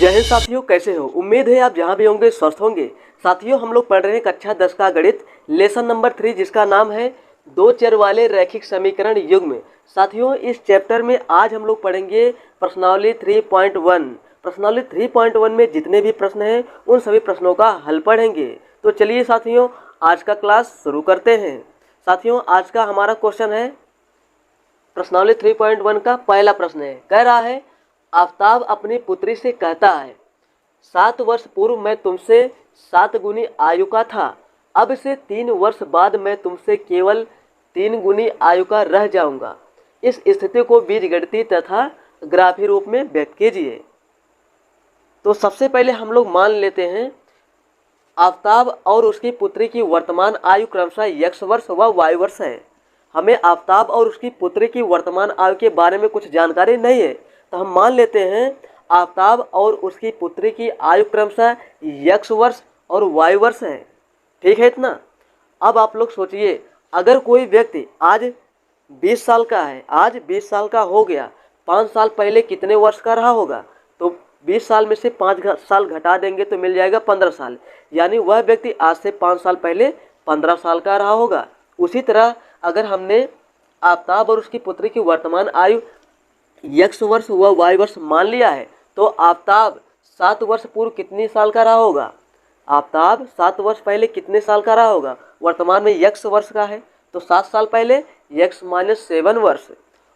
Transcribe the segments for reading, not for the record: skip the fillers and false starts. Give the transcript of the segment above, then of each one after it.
जय हिंद साथियों, कैसे हो? उम्मीद है आप जहां भी होंगे स्वस्थ होंगे। साथियों, हम लोग पढ़ रहे हैं कक्षा 10 का गणित लेसन नंबर 3, जिसका नाम है दो चर वाले रैखिक समीकरण युग्म। साथियों, इस चैप्टर में आज हम लोग पढ़ेंगे प्रश्नावली 3.1। प्रश्नावली 3.1 में जितने भी प्रश्न हैं उन सभी प्रश्नों का हल पढ़ेंगे। तो चलिए साथियों, आज का क्लास शुरू करते हैं। साथियों, आज का हमारा क्वेश्चन है प्रश्नावली 3.1 का पहला प्रश्न है। कह रहा है, आफताब अपनी पुत्री से कहता है, 7 वर्ष पूर्व मैं तुमसे 7 गुनी आयु का था, अब से 3 वर्ष बाद मैं तुमसे केवल 3 गुनी आयु का रह जाऊंगा। इस स्थिति को बीजगणितीय तथा ग्राफी रूप में व्यक्त कीजिए। तो सबसे पहले हम लोग मान लेते हैं आफताब और उसकी पुत्री की वर्तमान आयु क्रमशः x वर्ष व y वर्ष है। हमें आफताब और उसकी पुत्री की वर्तमान आयु के बारे में कुछ जानकारी नहीं है, तो हम मान लेते हैं आफताब और उसकी पुत्री की आयु क्रमशः x वर्ष और y वर्ष है। ठीक है इतना। अब आप लोग सोचिए, अगर कोई व्यक्ति आज 20 साल का है, आज 20 साल का हो गया, 5 साल पहले कितने वर्ष का रहा होगा? तो 20 साल में से 5 साल घटा देंगे तो मिल जाएगा 15 साल, यानी वह व्यक्ति आज से 5 साल पहले 15 साल का रहा होगा। उसी तरह अगर हमने आफताब और उसकी पुत्री की वर्तमान आयु x वर्ष व y वर्ष मान लिया है, तो आफताब 7 वर्ष पूर्व कितनी साल का रहा होगा? आफताब 7 वर्ष पहले कितने साल का रहा होगा? वर्तमान में x वर्ष का है, तो 7 साल पहले x - 7 वर्ष,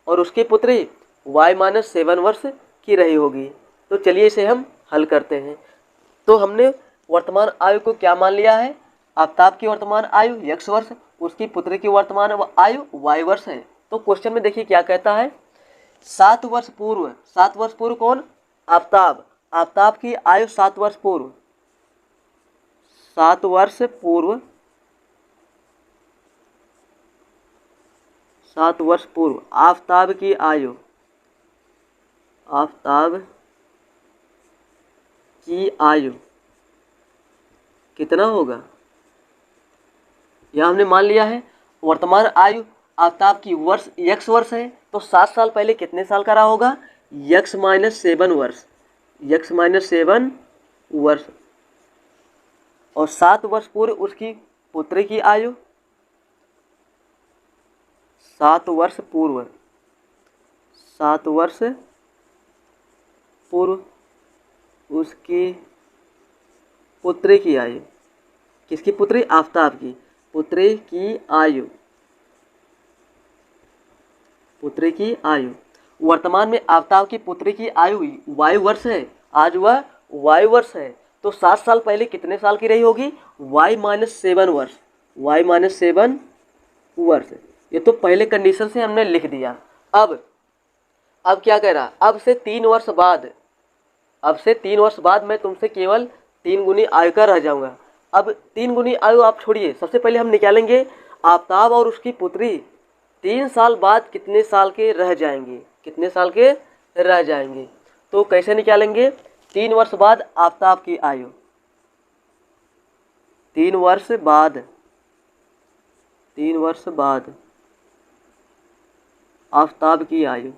और उसकी पुत्री y - 7 वर्ष की रही होगी। तो चलिए इसे हम हल करते हैं। तो हमने वर्तमान आयु को क्या मान लिया है? आफताब की वर्तमान आयु x वर्ष, उसकी पुत्री की वर्तमान आयु y वर्ष है। तो क्वेश्चन में देखिए क्या कहता है, 7 वर्ष पूर्व। 7 वर्ष पूर्व कौन? आफताब। आफताब की आयु 7 वर्ष पूर्व, 7 वर्ष पूर्व, 7 वर्ष पूर्व आफताब की आयु, आफताब की आयु कितना होगा? यह हमने मान लिया है वर्तमान आयु आफताब की वर्ष x वर्ष है, तो 7 साल पहले कितने साल का रहा होगा? x - 7 वर्ष, x - 7 वर्ष, और 7 वर्ष पूर्व उसकी पुत्री की आयु, 7 वर्ष पूर्व, 7 वर्ष पूर्व उसकी पुत्री की आयु। किसकी पुत्री? आफताब की पुत्री की आयु, पुत्री की आयु। वर्तमान में आफताब की पुत्री की आयु y वर्ष है, आज वह y वर्ष है, तो 7 साल पहले कितने साल की रही होगी? y - 7 वर्ष, y - 7 वर्ष। ये तो पहले कंडीशन से हमने लिख दिया। अब क्या कह रहा? अब से 3 वर्ष बाद, अब से 3 वर्ष बाद मैं तुमसे केवल 3 गुनी आयु का रह जाऊंगा। अब 3 गुनी आयु आप छोड़िए, सबसे पहले हम निकालेंगे आफताब और उसकी पुत्री 3 साल बाद कितने साल के रह जाएंगे, कितने साल के रह जाएंगे। तो कैसे निकालेंगे? 3 वर्ष बाद आफताब की आयु, 3 वर्ष बाद, 3 वर्ष बाद आफताब की आयु,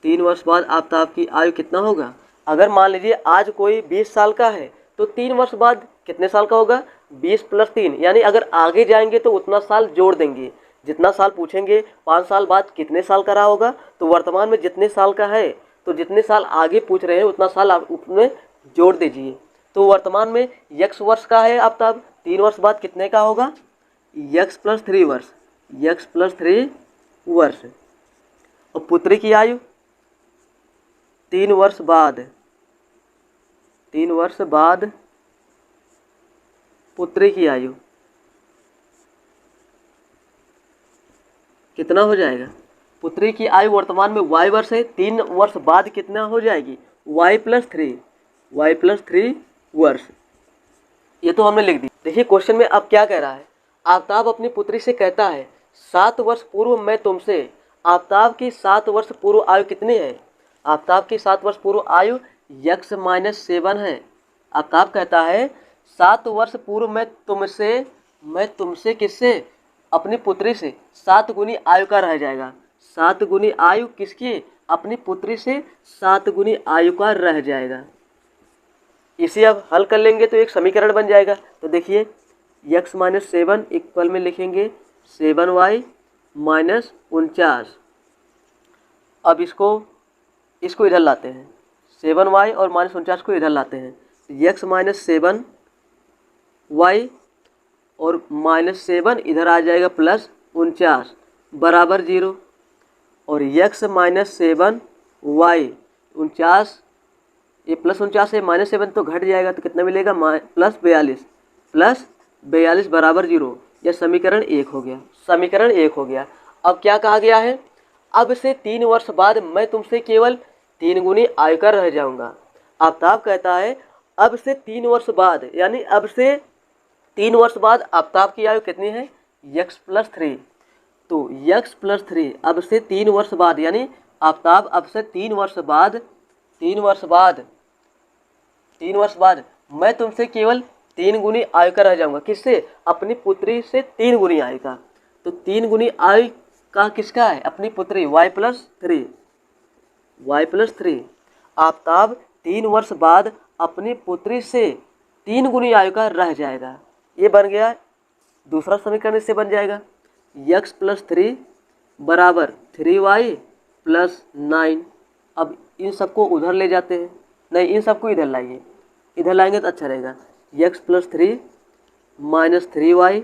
3 वर्ष बाद आफताब की आयु कितना होगा? अगर मान लीजिए आज कोई 20 साल का है, तो 3 वर्ष बाद कितने साल का होगा? 20 + 3, यानी अगर आगे जाएंगे तो उतना साल जोड़ देंगे। जितना साल पूछेंगे 5 साल बाद कितने साल का रहा होगा, तो वर्तमान में जितने साल का है, तो जितने साल आगे पूछ रहे हैं उतना साल आप उसमें जोड़ दीजिए। तो वर्तमान में x वर्ष का है आफताब, 3 वर्ष बाद कितने का होगा? x + 3 वर्ष, x + 3 वर्ष। और पुत्री की आयु 3 वर्ष बाद, 3 वर्ष बाद पुत्री की आयु कितना हो जाएगा? पुत्री की आयु वर्तमान में y वर्ष है, 3 वर्ष बाद कितना हो जाएगी? y + 3, y + 3 वर्ष। ये तो हमने लिख दी। देखिए क्वेश्चन में अब क्या कह रहा है, आफताब अपनी पुत्री से कहता है 7 वर्ष पूर्व मैं तुमसे, आफताब की 7 वर्ष पूर्व आयु कितनी है? आफताब की 7 वर्ष पूर्व आयु x - 7 है। आफताब कहता है 7 वर्ष पूर्व मैं तुमसे किससे? अपनी पुत्री से 7 गुनी आयु का रह जाएगा। 7 गुनी आयु किसकी, अपनी पुत्री से 7 गुनी आयु का रह जाएगा। इसे अब हल कर लेंगे तो एक समीकरण बन जाएगा। तो देखिए x माइनस 7 इक्वल में लिखेंगे 7y माइनस 49। अब इसको इधर लाते हैं, 7y और माइनस 49 को इधर लाते हैं। x माइनस 7y और माइनस 7 इधर आ जाएगा प्लस 49 बराबर 0। और x माइनस 7y 49, ये प्लस 49 है, माइनस 7 तो घट जाएगा तो कितना मिलेगा, प्लस 42 बराबर 0। यह समीकरण 1 हो गया, समीकरण 1 हो गया। अब क्या कहा गया है, अब से 3 वर्ष बाद मैं तुमसे केवल 3 गुनी आयु का रह जाऊंगा। आफ्ताब कहता है अब से 3 वर्ष बाद, यानी अब से 3 वर्ष बाद आफ्ताब की आयु कितनी है, x प्लस 3। तो x प्लस 3 अब से 3 वर्ष बाद, यानी आफ्ताब अब से 3 वर्ष बाद मैं तुमसे केवल 3 गुनी आयु का रह जाऊंगा। किससे, अपनी पुत्री से 3 गुनी आयु का। तो 3 गुनी आयु का किसका है, अपनी पुत्री y प्लस 3। आफ्ताब 3 वर्ष बाद अपनी पुत्री से 3 गुनी आयु का रह जाएगा। ये बन गया दूसरा समीकरण, इससे बन जाएगा x प्लस 3 बराबर 3y प्लस 9। अब इन सबको उधर ले जाते हैं, नहीं इन सबको इधर लाइए, इधर लाएंगे तो अच्छा रहेगा। x plus 3 minus 3y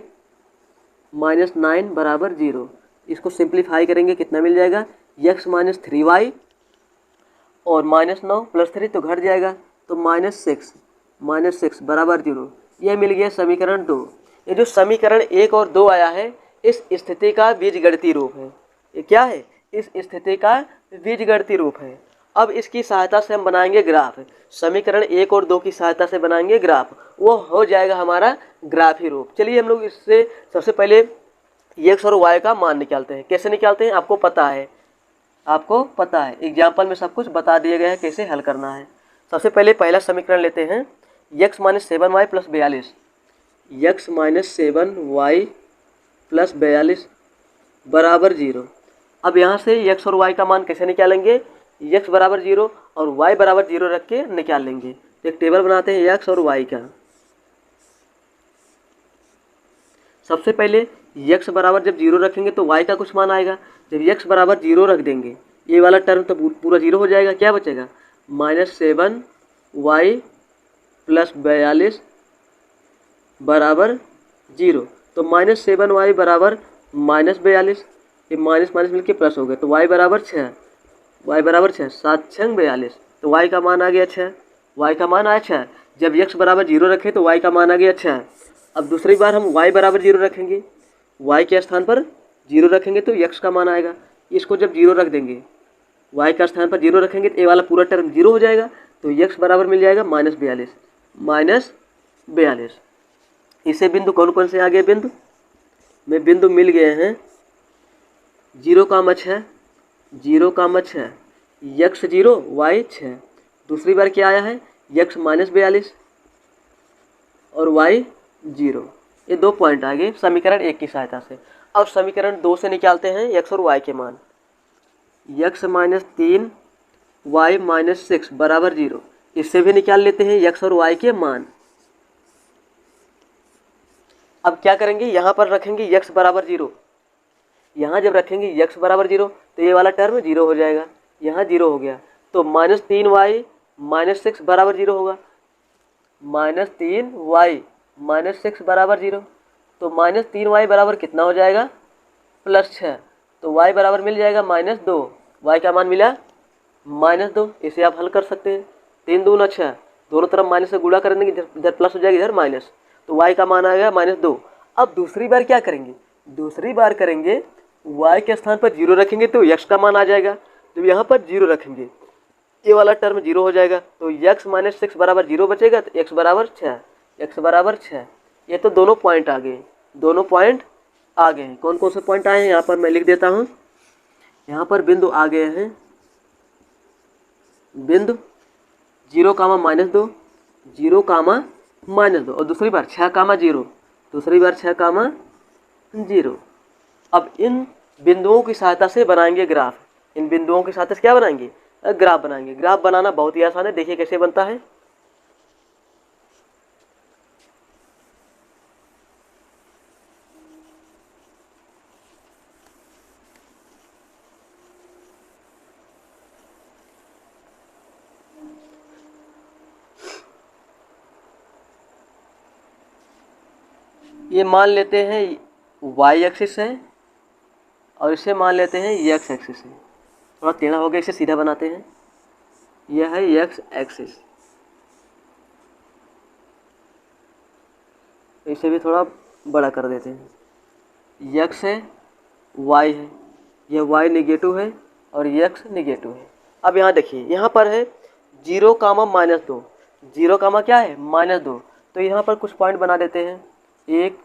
minus 9 बराबर 0। इसको सिंप्लीफाई करेंगे, कितना मिल जाएगा, x माइनस 3y और माइनस 9 प्लस 3 तो घट जाएगा, तो माइनस 6 बराबर 0। यह मिल गया समीकरण 2। ये जो समीकरण 1 और 2 आया है, इस स्थिति का बीजगणितीय रूप है। ये क्या है, इस स्थिति का बीजगणितीय रूप है। अब इसकी सहायता से हम बनाएंगे ग्राफ। समीकरण 1 और 2 की सहायता से बनाएंगे ग्राफ, वो हो जाएगा हमारा ग्राफी रूप। चलिए हम लोग इससे सबसे पहले x और y का मान निकालते हैं। कैसे निकालते हैं आपको पता है, एग्जाम्पल में सब कुछ बता दिया गया है कैसे हल करना है। सबसे पहले पहला समीकरण लेते हैं, x minus 7y plus 42, x minus 7y plus 42 बराबर 0। अब यहाँ से x और y का मान कैसे निकालेंगे, x बराबर 0 और y बराबर 0 रख के निकाल लेंगे। तो एक टेबल बनाते हैं x और y का। सबसे पहले x बराबर जब 0 रखेंगे तो y का कुछ मान आएगा। जब x बराबर 0 रख देंगे, ये वाला टर्म तो पूरा 0 हो जाएगा। क्या बचेगा, माइनस 7y प्लस 42 बराबर 0। तो माइनस 7y बराबर माइनस 42, ये माइनस माइनस मिलके प्लस हो गया, तो y बराबर 6, 7 6 42। तो y का मान आ गया 6, y का मान आया 6। जब x बराबर 0 रखे तो y का मान आ गया 6। अब दूसरी बार हम y बराबर 0 रखेंगे, y के स्थान पर 0 रखेंगे तो x का मान आएगा। इसको जब 0 रख देंगे, y का स्थान पर 0 रखेंगे तो ये वाला पूरा टर्म 0 हो जाएगा। तो x बराबर मिल जाएगा माइनस 42। इसे बिंदु कौन कौन से आ गए, बिंदु मिल गए हैं 0, 6, x 0 y 6। दूसरी बार क्या आया है, x माइनस 42 और y 0। ये 2 पॉइंट आ गए समीकरण 1 की सहायता से। अब समीकरण 2 से निकालते हैं x और y के मान। x माइनस 3 y माइनस 6 बराबर 0। इससे भी निकाल लेते हैं x और y के मान। अब क्या करेंगे, यहाँ पर रखेंगे x बराबर 0। यहाँ जब रखेंगे x बराबर 0 तो ये वाला टर्म 0 हो जाएगा, यहाँ 0 हो गया। तो माइनस 3y माइनस 6 बराबर 0 होगा, माइनस 3y माइनस 6 बराबर 0। तो माइनस 3y बराबर कितना हो जाएगा, प्लस 6। तो y बराबर मिल जाएगा माइनस 2, y का मान मिला माइनस 2। इसे आप हल कर सकते हैं, 3 दूना 6, दोनों तरफ माइनस से गुणा कर देंगे, इधर प्लस हो जाएगा इधर माइनस, तो y का मान आएगा माइनस 2। अब दूसरी बार क्या करेंगे, y के स्थान पर 0 रखेंगे तो x का मान आ जाएगा। जब यहाँ पर 0 रखेंगे ये वाला टर्म 0 हो जाएगा, तो x माइनस 6 बराबर 0 बचेगा, तो x बराबर 6। ये तो दोनों पॉइंट आ गए, कौन कौन से पॉइंट आए हैं यहाँ पर मैं लिख देता हूँ। यहाँ पर बिंदु आ गए हैं, बिंदु 0, -2, 0, -2 और दूसरी बार 6, 0, अब इन बिंदुओं की सहायता से बनाएंगे ग्राफ। इन बिंदुओं की सहायता से क्या बनाएंगे? ग्राफ बनाएंगे। ग्राफ बनाना बहुत ही आसान है, देखिए कैसे बनता है। ये मान लेते हैं y एक्सिस है और इसे मान लेते हैं x एक्सिस है। थोड़ा टेढ़ा हो गया, इसे सीधा बनाते हैं। यह है x एक्सिस, इसे भी थोड़ा बड़ा कर देते हैं। x है, y है, यह y निगेटिव है और x निगेटिव है। अब यहाँ देखिए, यहाँ पर है 0 कामा -2, 0 कामा क्या है? -2। तो यहाँ पर कुछ पॉइंट बना देते हैं, 1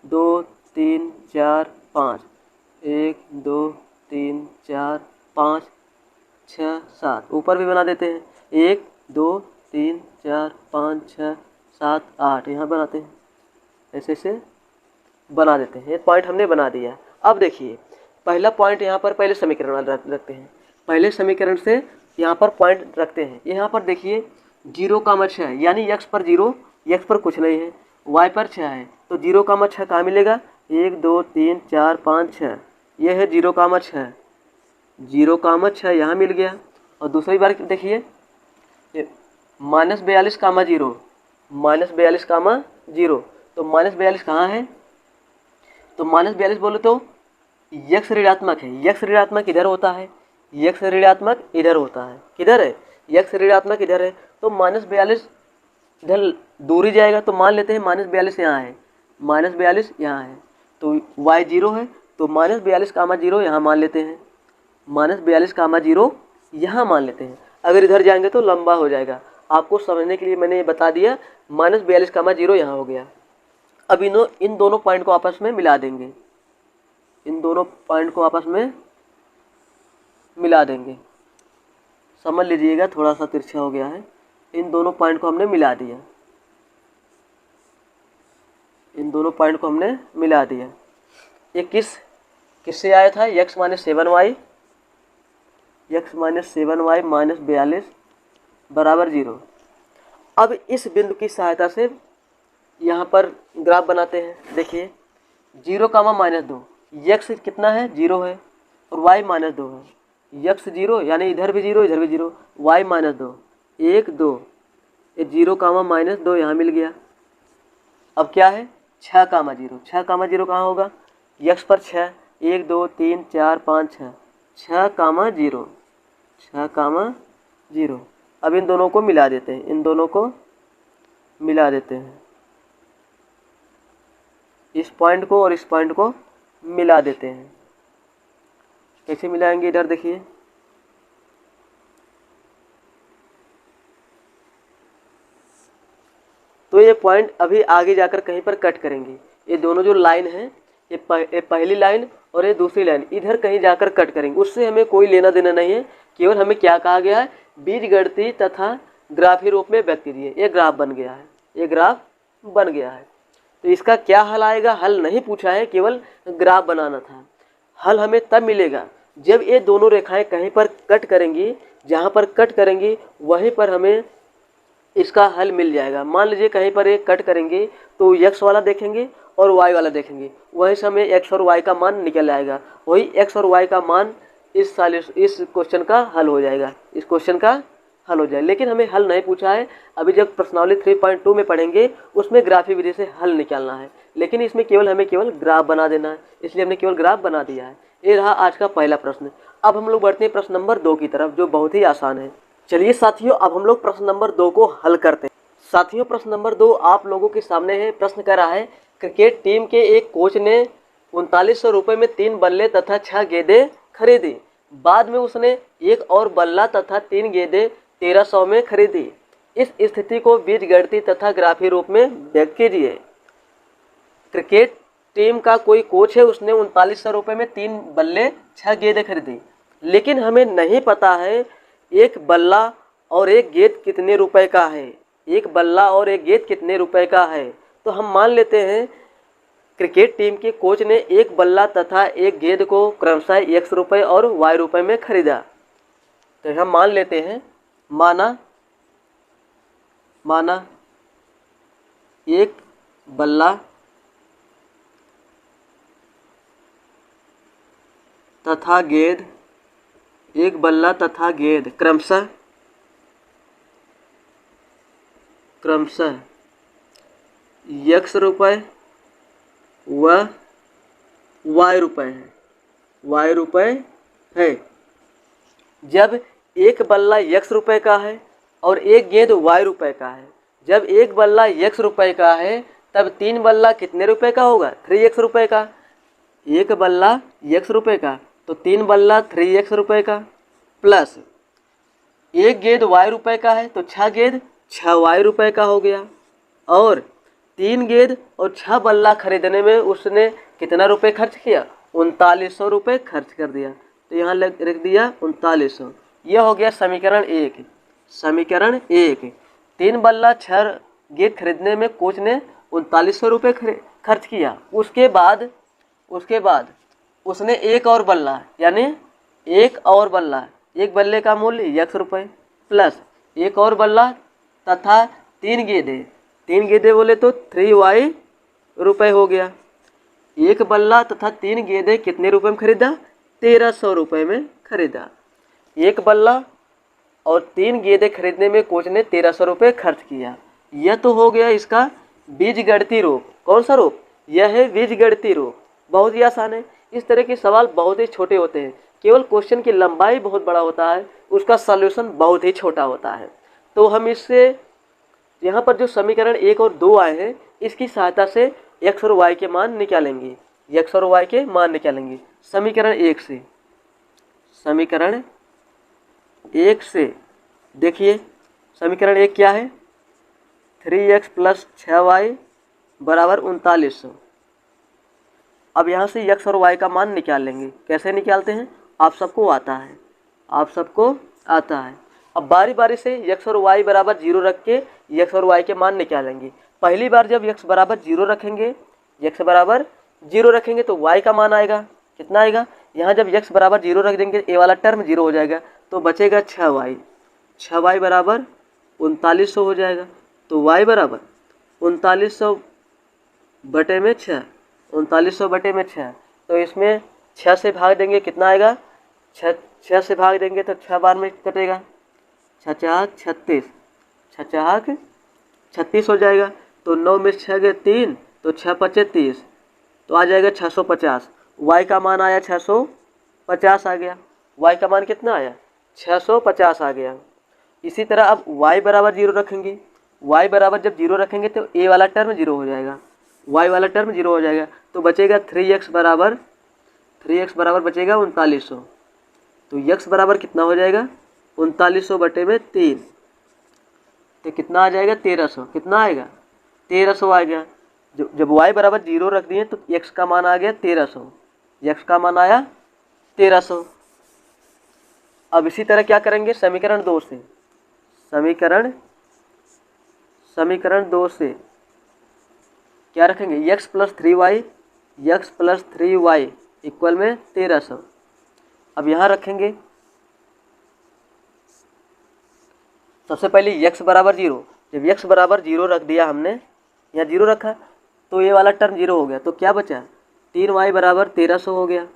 2 3 4 5, 1 2 3 4 5 6 7। ऊपर भी बना देते हैं, 1 2 3 4 5 6 7 8, यहाँ बनाते हैं, ऐसे ऐसे बना देते हैं। ये पॉइंट हमने बना दिया। अब देखिए, पहला पॉइंट यहाँ पर पहले समीकरण वाला रखते हैं। पहले समीकरण से यहाँ पर पॉइंट रखते हैं। यहाँ पर देखिए 0 कामा 6, यानी x पर 0, x पर कुछ नहीं है, y पर 6 है, तो 0 कामा 6 कहाँ मिलेगा? 1 2 3 4 5 6, यह है 0 कामा 6, 0 कामा 6 यहाँ मिल गया। और दूसरी बार देखिए -42 कामा 0, -42 कामा 0, तो -42 कहाँ है? तो -42 बोले तो x ऋणात्मक है, x ऋणात्मक इधर होता है, x ऋणात्मक इधर होता है। किधर है? x ऋणात्मक इधर है, तो -42 इधर दूरी जाएगा, तो मान लेते हैं -42 यहाँ है, -42 यहाँ है, तो y 0 है, तो -42 कामा 0 यहाँ मान लेते हैं, -42 कामा 0 यहाँ मान लेते हैं। अगर इधर जाएंगे तो लंबा हो जाएगा, आपको समझने के लिए मैंने ये बता दिया। -42 कामा 0 यहाँ हो गया। अब इन दोनों पॉइंट को आपस में मिला देंगे, इन दोनों पॉइंट को आपस में मिला देंगे। समझ लीजिएगा, थोड़ा सा तिरछा हो गया है। इन दोनों पॉइंट को हमने मिला दिया, इन दोनों पॉइंट को हमने मिला दिया। ये किससे आया था? x - 7y, x - 7y - 42 बराबर 0। अब इस बिंदु की सहायता से यहाँ पर ग्राफ बनाते हैं। देखिए 0 कामा -2, x कितना है? 0 है और y -2 है। x 0 यानी इधर भी 0 इधर भी 0, y -2, 1 2, ये 0 कामा -2 यहाँ मिल गया। अब क्या है? 6 कामा 0, 6 कामा 0 कहाँ होगा? x पर 6, 1 2 3 4 5 6, 6 कामा 0, 6 कामा 0। अब इन दोनों को मिला देते हैं, इन दोनों को मिला देते हैं, इस पॉइंट को और इस पॉइंट को मिला देते हैं। कैसे मिलाएंगे? इधर देखिए, तो ये पॉइंट अभी आगे जाकर कहीं पर कट करेंगे। ये दोनों जो लाइन है, ये पहली लाइन और ये दूसरी लाइन इधर कहीं जाकर कट करेंगे। उससे हमें कोई लेना देना नहीं है, केवल हमें क्या कहा गया है? बीजगणितीय तथा ग्राफी रूप में व्यक्त कीजिए। ये ग्राफ बन गया है, ये ग्राफ बन गया है। तो इसका क्या हल आएगा? हल नहीं पूछा है, केवल ग्राफ बनाना था। हल हमें तब मिलेगा जब ये दोनों रेखाएं कहीं पर कट करेंगी, जहाँ पर कट करेंगी वहीं पर हमें इसका हल मिल जाएगा। मान लीजिए कहीं पर एक कट करेंगे तो x वाला देखेंगे और y वाला देखेंगे, वहीं से हमें x और y का मान निकल आएगा। वही x और y का मान इस क्वेश्चन का हल हो जाएगा, इस क्वेश्चन का हल हो जाएगा। लेकिन हमें हल नहीं पूछा है। अभी जब प्रश्नावली 3.2 में पढ़ेंगे उसमें ग्राफी विधि से हल निकालना है, लेकिन इसमें हमें केवल ग्राफ बना देना है, इसलिए हमने केवल ग्राफ बना दिया है। ये रहा आज का पहला प्रश्न। अब हम लोग बढ़ते हैं प्रश्न नंबर 2 की तरफ, जो बहुत ही आसान है। चलिए साथियों, अब हम लोग प्रश्न नंबर 2 को हल करते हैं। साथियों, प्रश्न नंबर 2 आप लोगों के सामने है। प्रश्न कर रहा है, क्रिकेट टीम के एक कोच ने 3900 रुपये में 3 बल्ले तथा 6 गेंदें खरीदी। बाद में उसने एक और बल्ला तथा 3 गेंदें 1300 में खरीदी। इस स्थिति को बीजगणितीय तथा ग्राफी रूप में व्यक्त कीजिए। क्रिकेट टीम का कोई कोच है, उसने 3900 रुपये में 3 बल्ले 6 गेंदें खरीदी, लेकिन हमें नहीं पता है एक बल्ला और एक गेंद कितने रुपए का है, एक बल्ला और एक गेंद कितने रुपए का है। तो हम मान लेते हैं क्रिकेट टीम के कोच ने एक बल्ला तथा एक गेंद को क्रमशः x रुपये और y रुपये में खरीदा। तो हम मान लेते हैं, माना एक बल्ला तथा गेंद, एक बल्ला तथा गेंद क्रमशः x रुपये व y रुपये है। जब एक बल्ला x रुपये का है और एक गेंद y रुपये का है, जब एक बल्ला x रुपये का है तब तीन बल्ला कितने रुपए का होगा? 3x रुपये का। एक बल्ला x रुपये का तो तीन बल्ला 3x रुपये का, प्लस एक गेंद y रुपये का है तो 6 गेंद 6y रुपये का हो गया। और 3 गेंद और 6 बल्ला खरीदने में उसने कितना रुपए खर्च किया? 3900 रुपये खर्च कर दिया। तो यहाँ लिख दिया 3900। यह हो गया समीकरण 1। समीकरण 1, 3 बल्ला 6 गेंद खरीदने में कोच ने 3900 रुपये खर्च किया। उसके बाद उसने एक और बल्ला, यानी एक और बल्ला, एक बल्ले का मूल्य x रुपये प्लस एक और बल्ला तथा 3 गेंदें बोले तो 3y रुपये हो गया। एक बल्ला तथा 3 गेंदें कितने रुपए में खरीदा? 1300 रुपये में खरीदा। एक बल्ला और 3 गेंदें खरीदने में कोच ने 1300 रुपये खर्च किया। यह तो हो गया इसका बीजगणितीय रूप। कौन सा रूप? यह है बीजगणितीय रूप। बहुत ही आसान है। इस तरह के सवाल बहुत ही छोटे होते हैं, केवल क्वेश्चन की लंबाई बहुत बड़ा होता है, उसका सॉल्यूशन बहुत ही छोटा होता है। तो हम इससे यहाँ पर जो समीकरण 1 और 2 आए हैं, इसकी सहायता से x और y के मान निकालेंगे। x और y के मान निकालेंगे समीकरण 1 से। देखिए समीकरण 1 क्या है? 3x प्लस 6y बराबर 3900। अब यहाँ से x और y का मान निकाल लेंगे। कैसे निकालते हैं? आप सबको आता है। अब बारी बारी से x और y बराबर 0 रख के x और y के मान निकालेंगे। पहली बार जब x बराबर 0 रखेंगे तो y का मान आएगा, कितना आएगा? यहाँ जब x बराबर 0 रख देंगे, a वाला टर्म 0 हो जाएगा तो बचेगा 6y बराबर 3900 हो जाएगा। तो y बराबर 3900 बटे में 6, 3900 बटे में 6। तो इसमें 6 से भाग देंगे, कितना आएगा? 6 से भाग देंगे तो 6 बार में कटेगा, 6 36 हो जाएगा। तो 9 में 6 गए 3, तो 6 पचे 30, तो आ जाएगा 650। y का मान आया 650 आ गया। y का मान कितना आया? 650 आ गया। इसी तरह अब y बराबर 0 रखेंगे। y बराबर जब 0 रखेंगे तो a वाला टर्म 0 हो जाएगा, y वाला टर्म 0 हो जाएगा। तो बचेगा 3x बराबर बचेगा 3900। तो x बराबर कितना हो जाएगा? 3900 बटे में 3, तो कितना आ जाएगा? 1300। कितना आएगा? 1300 आ गया। जब y बराबर 0 रख दिए तो x का मान आ गया 1300, x का मान आया 1300। अब इसी तरह क्या करेंगे? समीकरण 2 से, समीकरण 2 से क्या रखेंगे? x प्लस 3y इक्वल में 1300। अब यहाँ रखेंगे सबसे पहले x बराबर 0। जब x बराबर 0 रख दिया हमने, यहाँ 0 रखा तो ये वाला टर्म 0 हो गया। तो क्या बचा? 3y बराबर 1300 हो गया।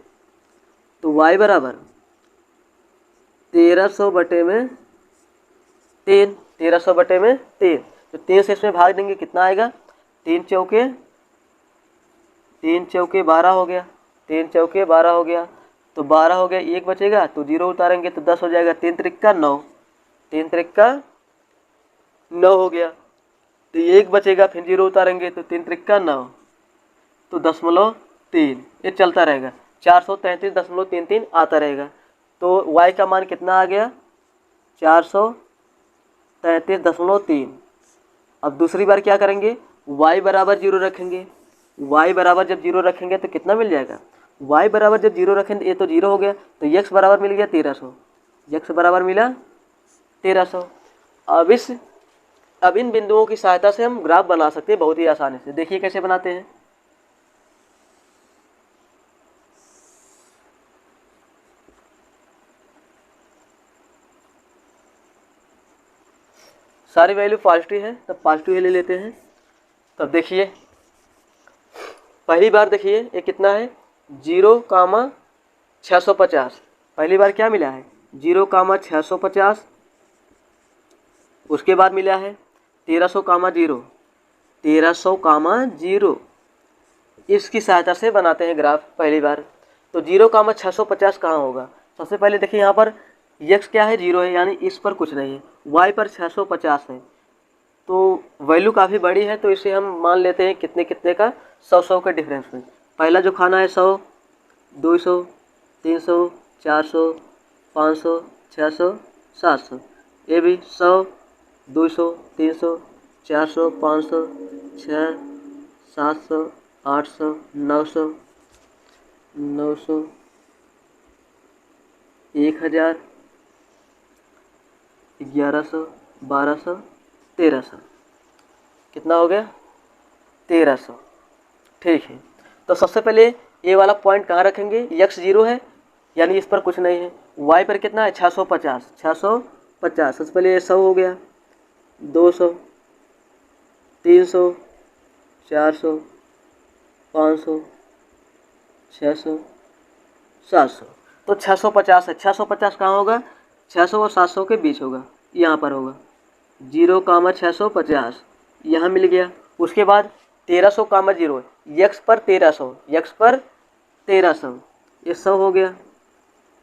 तो y बराबर 1300 बटे में 3, 1300 बटे में 3। तो 3 से इसमें भाग देंगे, कितना आएगा? 3 चौके 12 हो गया, 3 चौके 12 हो गया। तो 12 हो गया, 1 बचेगा तो 0 उतारेंगे तो 10 हो जाएगा। 3 त्रिक्का 9, 3 त्रिक्का 9 हो गया। तो 1 बचेगा, फिर 0 उतारेंगे तो 3 त्रिक्का 9, तो 0.3 ये चलता रहेगा। 433.33 आता रहेगा। तो y का मान कितना आ गया? 433.3। अब दूसरी बार क्या करेंगे? y बराबर 0 रखेंगे। y बराबर जब 0 रखेंगे तो कितना मिल जाएगा? y बराबर जब 0 रखेंगे, ये तो 0 हो गया, तो x बराबर मिल गया 1300, x बराबर मिला 1300। अब इन बिंदुओं की सहायता से हम ग्राफ बना सकते हैं बहुत ही आसानी से। देखिए कैसे बनाते हैं। सारी वैल्यू पॉजिटिव है तब पॉजिटिव ही ले लेते हैं। तब देखिए पहली बार देखिए ये कितना है 0,650। पहली बार क्या मिला है 0,650। उसके बाद मिला है 1300,0, 1300,0। इसकी सहायता से बनाते हैं ग्राफ पहली बार। तो 0,650 कहाँ होगा। सबसे पहले देखिए यहाँ पर x क्या है 0 है, यानी इस पर कुछ नहीं है। y पर 650 है, तो वैल्यू काफ़ी बड़ी है, तो इसे हम मान लेते हैं कितने कितने का 100 के डिफरेंस में। पहला जो खाना है 100, 200, 300, 400, 500, 600, 700। ये भी 100, 200, 300, 400, 500, 600, 700, 800, 900, 1000, 1100, 1200, 1300। कितना हो गया 1300। ठीक है, तो सबसे पहले ये वाला पॉइंट कहाँ रखेंगे, x 0 है यानी इस पर कुछ नहीं है। y पर कितना है 650, 650। सबसे पहले ये 100 हो गया, 200, 300, 400, 500, 600, 700। तो 650 है। 650 कहाँ होगा 600 और 700 के बीच होगा, यहाँ पर होगा 0,650 यहाँ मिल गया। उसके बाद 1300,0 x पर 1300, x पर 1300, ये 100 हो गया,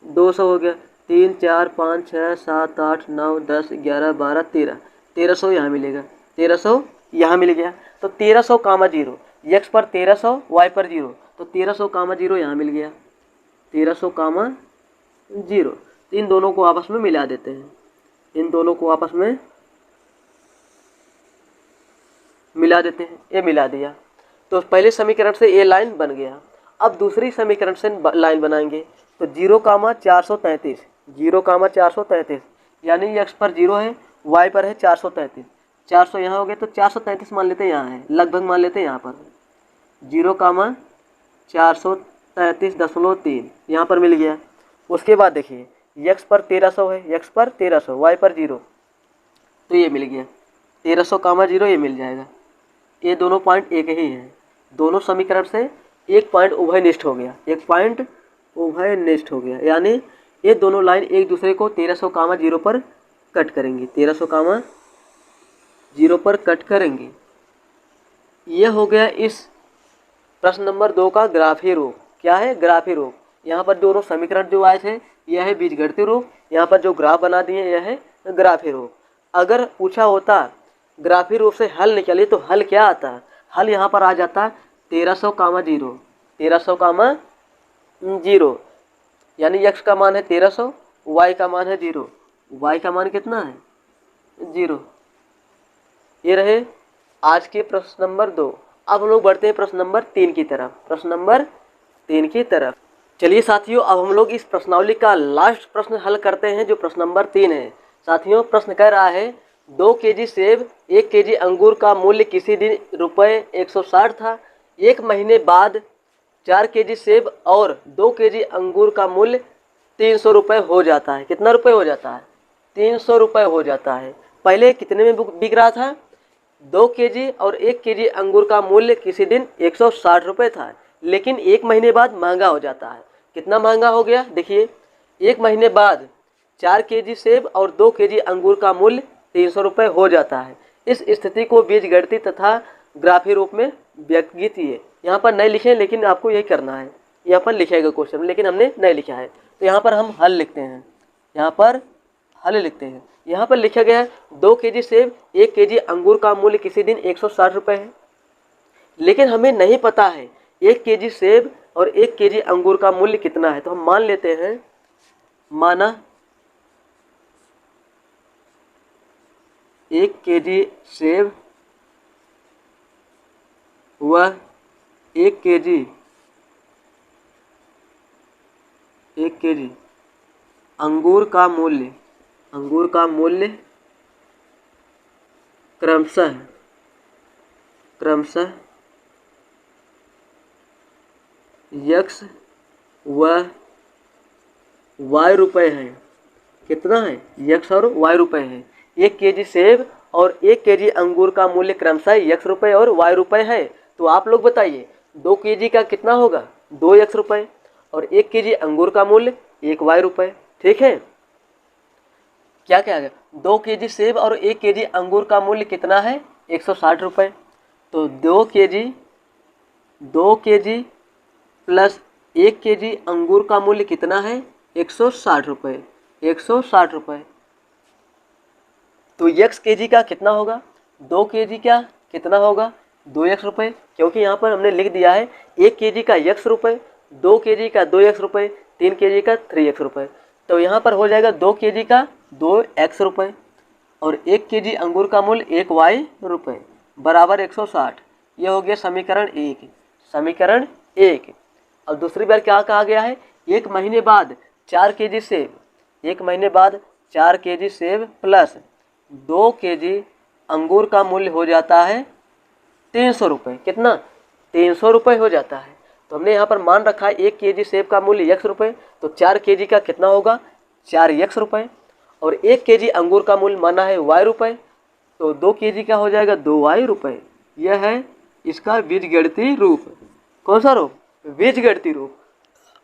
200 हो गया, 3, 4, 5, 6, 7, 8, 9, 10, 11, 12, 13, 1300 यहाँ मिलेगा, 1300 यहाँ मिल गया। तो 1300,0 x पर 1300, y पर 0, तो 1300,0 यहाँ मिल गया, 1300,0। तो इन दोनों को आपस में मिला देते हैं, इन दोनों को आपस में मिला देते हैं। ये मिला दिया तो पहले समीकरण से ये लाइन बन गया। अब दूसरी समीकरण से लाइन बनाएंगे। तो 0,433, 0,433 यानी x पर 0 है, y पर है 433। 400 यहाँ हो गया तो 433 मान लेते हैं, यहाँ है लगभग मान लेते हैं यहाँ पर 0,433.3 यहाँ पर मिल गया। उसके बाद देखिए x पर 1300 है, x पर 1300, y पर 0, तो ये मिल गया 1300,0 ये मिल जाएगा। ये दोनों पॉइंट एक ही हैं, दोनों समीकरण से एक पॉइंट उभयनिष्ठ हो गया, एक पॉइंट उभयनिष्ठ हो गया, यानी ये दोनों लाइन एक दूसरे को 1300,0 पर कट करेंगी, 1300,0 पर कट करेंगे। यह हो गया इस प्रश्न नंबर 2 का ग्राफी रूप। क्या है ग्राफी रूप। यहाँ पर दोनों समीकरण जो आए थे यह है बीजगणितीय रूप, यहाँ पर जो ग्राफ बना दिए यह है ग्राफी रूप। अगर पूछा होता ग्राफी रूप से हल निकालिए तो हल क्या आता, हल यहाँ पर आ जाता 1300,0, 1300,0 यानी x का मान है 1300, y का मान है 0, y का मान कितना है 0। ये रहे आज के प्रश्न नंबर 2। अब हम लोग बढ़ते हैं प्रश्न नंबर 3 की तरफ, प्रश्न नंबर 3 की तरफ। चलिए साथियों, अब हम लोग इस प्रश्नावली का लास्ट प्रश्न हल करते हैं जो प्रश्न नंबर 3 है। साथियों प्रश्न कह रहा है 2 केजी सेब 1 केजी अंगूर का मूल्य किसी दिन ₹160 था। एक महीने बाद 4 केजी सेब और 2 केजी अंगूर का मूल्य 300 रुपये हो जाता है। कितना रुपये हो जाता है 300 रुपये हो जाता है। पहले कितने में बिक रहा था 2 केजी और 1 केजी अंगूर का मूल्य किसी दिन 160 रुपये था, लेकिन एक महीने बाद महंगा हो जाता है। कितना महंगा हो गया देखिए, एक महीने बाद 4 केजी सेब और 2 केजी अंगूर का मूल्य 300 रुपये हो जाता है। इस स्थिति को बीजगणितीय तथा ग्राफी रूप में व्यक्त कीजिए। यहाँ पर नहीं लिखे लेकिन आपको यही करना है, यहाँ पर लिखेगा क्वेश्चन लेकिन हमने नहीं लिखा है, तो यहाँ पर हम हल लिखते हैं, यहाँ पर हल लिखते हैं। यहाँ पर लिखा गया है 2 केजी सेब 1 केजी अंगूर का मूल्य किसी दिन 160 रुपये है, लेकिन हमें नहीं पता है 1 केजी सेब और 1 केजी अंगूर का मूल्य कितना है। तो हम मान लेते हैं, माना 1 केजी सेब व 1 केजी अंगूर का मूल्य क्रमशः x व y रुपये है। कितना है x और y रुपये है। 1 केजी सेब और 1 केजी अंगूर का मूल्य क्रमशः x रुपये और y रुपये है, तो आप लोग बताइए 2 केजी का कितना होगा 2x रुपये और 1 केजी अंगूर का मूल्य 1 y रुपये। ठीक है, क्या क्या आ गया 2 केजी सेब और 1 केजी अंगूर का मूल्य कितना है 160 रुपये। तो 2 केजी प्लस 1 केजी अंगूर का मूल्य कितना है 160 रुपये, 160 रुपये। तो x केजी का कितना होगा 2 केजी का कितना होगा 2x रुपये, क्योंकि यहाँ पर हमने लिख दिया है 1 केजी का x रुपये, 2 केजी का 2x रुपये, 3 केजी का 3x रुपये। तो यहाँ पर हो जाएगा 2 केजी का 2x रुपये और 1 केजी अंगूर का मूल्य 1 y रुपये बराबर 160। ये हो गया समीकरण 1। समीकरण 1। और दूसरी बार क्या कहा गया है 1 महीने बाद 4 केजी सेब, 1 महीने बाद 4 केजी सेब प्लस 2 केजी अंगूर का मूल्य हो जाता है 300 रुपये। कितना 300 रुपये हो जाता है। तो हमने यहाँ पर मान रखा है 1 केजी सेब का मूल्य x रुपये, तो 4 केजी का कितना होगा 4x रुपये और 1 केजी अंगूर का मूल्य माना है y रुपये, तो 2 केजी का हो जाएगा 2y रुपये। यह है इसका बीजगणितीय रूप। कौन सा रूप बीजगणितीय रूप।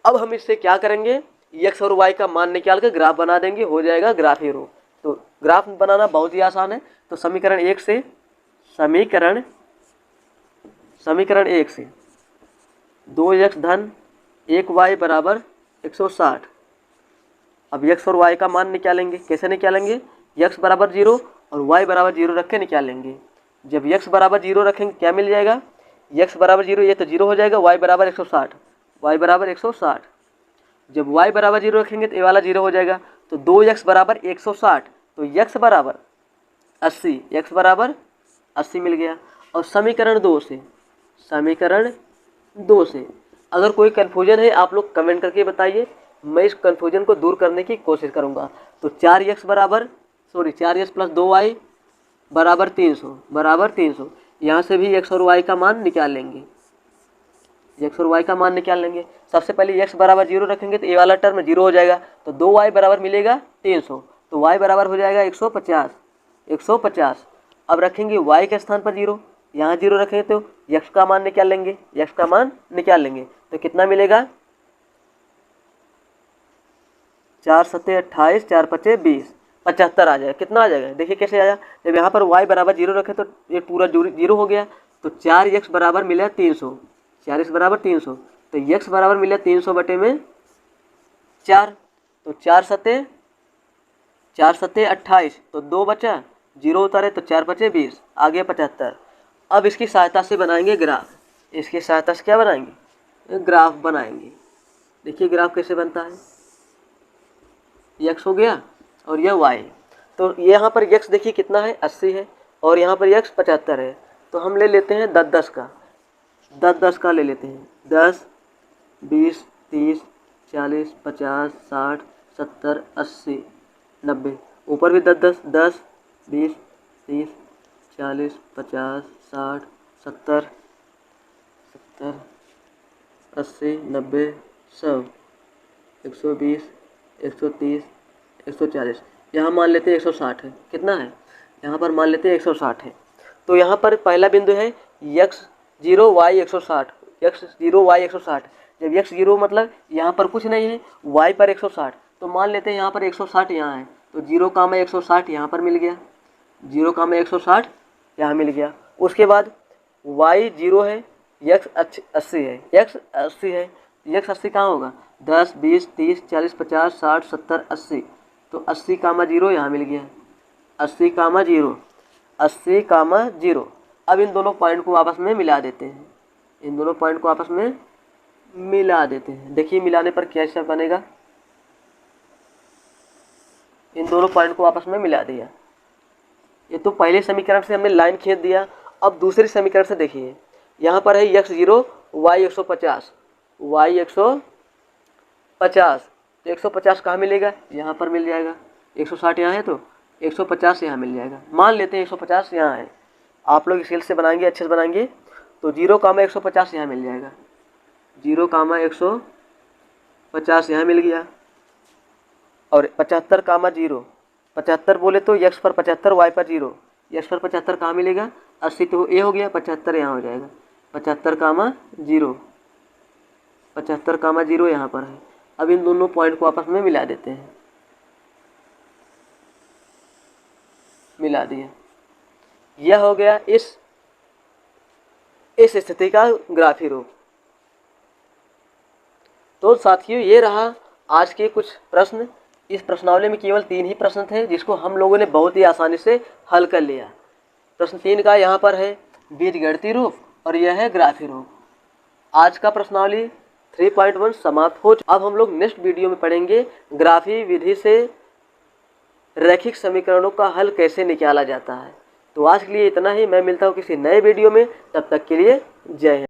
अब हम इससे क्या करेंगे x और y का मान निकाल कर ग्राफ बना देंगे, हो जाएगा ग्राफीय रूप। तो ग्राफ बनाना बहुत ही आसान है। तो समीकरण 1 से समीकरण 1 से 2x धन 1y बराबर 160। अब x और y का मान निकालेंगे। कैसे निकालेंगे x बराबर 0 और y बराबर 0 रख के निकालेंगे। जब x बराबर 0 रखेंगे क्या मिल जाएगा x बराबर 0, ये तो 0 हो जाएगा, y बराबर 160, y बराबर 160। जब y बराबर 0 रखेंगे तो ये वाला 0 हो जाएगा, तो 2x बराबर 160, तो x बराबर 80, x बराबर 80 मिल गया। और समीकरण 2 से अगर कोई कन्फ्यूजन है आप लोग कमेंट करके बताइए, मैं इस कन्फ्यूजन को दूर करने की कोशिश करूँगा। तो 4x प्लस 2y बराबर 300, यहाँ से भी x और y का मान निकाल लेंगे, x और y का मान निकाल लेंगे। सबसे पहले x बराबर 0 रखेंगे तो ये वाला टर्म 0 हो जाएगा, तो 2y बराबर मिलेगा 300, तो y बराबर हो जाएगा 150। अब रखेंगे y के स्थान पर 0, यहाँ 0 रखेंगे तो x का मान निकाल लेंगे, तो कितना मिलेगा 4 सत्ते 28, 4 पचे 20, 75 आ जाएगा। कितना आ जाएगा देखिए कैसे आया। जब यहाँ पर y बराबर 0 रखे तो ये पूरा 0 हो गया, तो 4x बराबर मिला 300, 4x बराबर 300, तो x बराबर मिला 300 बटे में 4, तो 4 सत्ते 28, तो 2 बचा, 0 उतारे तो 4 पचे 20, आ गया 75। अब इसकी सहायता से बनाएंगे ग्राफ। इसकी सहायता से क्या बनाएंगे ग्राफ बनाएंगे। देखिए ग्राफ कैसे बनता है, x हो गया और यह y। तो यहाँ पर x देखिए कितना है 80 है और यहाँ पर x 75 है। तो हम ले लेते हैं 10 का ले लेते हैं 10, 20, 30, 40, 50, 60, 70, 80, 90, ऊपर भी 10, 20, 30, 40, 50, 60, 70, 80, 90, 100, 120, 130, 140, यहाँ मान लेते हैं 160 है। कितना है यहाँ पर मान लेते हैं 160 है। तो यहाँ पर पहला बिंदु है x0 y 160, x0 y 160। जब x0 मतलब यहाँ पर कुछ नहीं है, y पर 160, तो मान लेते हैं यहाँ पर 160 यहाँ है, तो 0, 160 यहाँ पर मिल गया, 0, 160 यहाँ मिल गया। उसके बाद y 0 है, x 80 है, x 80 कहाँ होगा 10, 20, 30, 40, 50, 60, 70, 80, तो 80, 0 यहाँ मिल गया, 80, 0। अब इन दोनों पॉइंट को आपस में मिला देते हैं, देखिए मिलाने पर क्या बनेगा। इन दोनों पॉइंट को आपस में मिला दिया। ये तो पहले समीकरण से हमने लाइन खींच दिया। अब दूसरे समीकरण से देखिए, यहाँ पर है x0 y 150, तो 150 कहाँ मिलेगा यहाँ पर मिल जाएगा, 160 यहाँ है तो 150 यहाँ मिल जाएगा। मान लेते हैं 150 यहाँ है, आप लोग स्केल से बनाएंगे, अच्छे से बनाएंगे, तो 0, 150 यहाँ मिल जाएगा, 0, 150 यहाँ मिल गया। और 75, 0, 75 बोले तो x पर 75, y पर 0, यस पर 75 कहाँ मिलेगा, 80 तो ए हो गया, 75 यहाँ हो जाएगा, 75 कामा 0, 75 कामा 0 यहाँ पर है। अब इन दोनों पॉइंट को आपस में मिला देते हैं, मिला दिया। यह हो गया इस स्थिति का ग्राफी रूप। तो साथियों ये रहा आज के कुछ प्रश्न। इस प्रश्नावली में केवल 3 ही प्रश्न थे जिसको हम लोगों ने बहुत ही आसानी से हल कर लिया। प्रश्न 3 का यहाँ पर है बीजगणितीय रूप और यह है ग्राफी रूप। आज का प्रश्नावली 3.1 समाप्त हो। अब हम लोग नेक्स्ट वीडियो में पढ़ेंगे ग्राफी विधि से रैखिक समीकरणों का हल कैसे निकाला जाता है। तो आज के लिए इतना ही। मैं मिलता हूँ किसी नए वीडियो में, तब तक के लिए जय हिंद।